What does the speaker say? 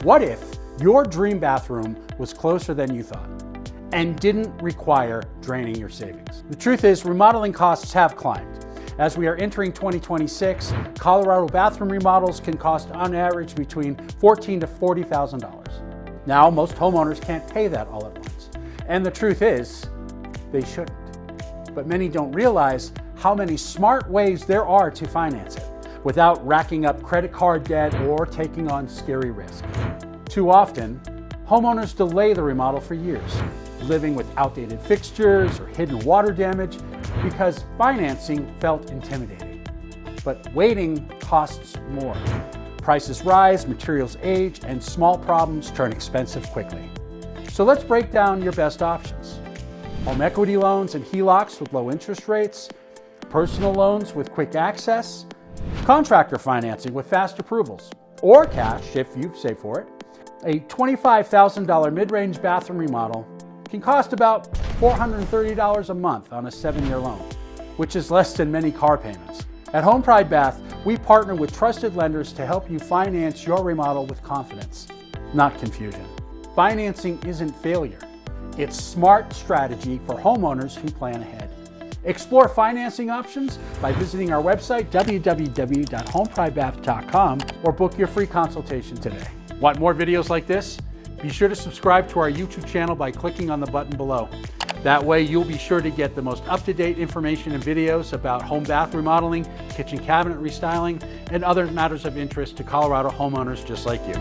What if your dream bathroom was closer than you thought and didn't require draining your savings? The truth is, remodeling costs have climbed. As we are entering 2026, Colorado bathroom remodels can cost on average between $14,000 to $40,000. Now, most homeowners can't pay that all at once. And the truth is, they shouldn't. But many don't realize how many smart ways there are to finance it without racking up credit card debt or taking on scary risk. Too often, homeowners delay the remodel for years, living with outdated fixtures or hidden water damage because financing felt intimidating. But waiting costs more. Prices rise, materials age, and small problems turn expensive quickly. So let's break down your best options. Home equity loans and HELOCs with low interest rates, personal loans with quick access, contractor financing with fast approvals, or cash if you save for it. A $25,000 mid-range bathroom remodel can cost about $430 a month on a 7-year loan, which is less than many car payments. At HomePride Bath, we partner with trusted lenders to help you finance your remodel with confidence, not confusion. Financing isn't failure. It's smart strategy for homeowners who plan ahead. Explore financing options by visiting our website, www.homepridebath.com, or book your free consultation today. Want more videos like this? Be sure to subscribe to our YouTube channel by clicking on the button below. That way you'll be sure to get the most up-to-date information and videos about home bath remodeling, kitchen cabinet restyling, and other matters of interest to Colorado homeowners just like you.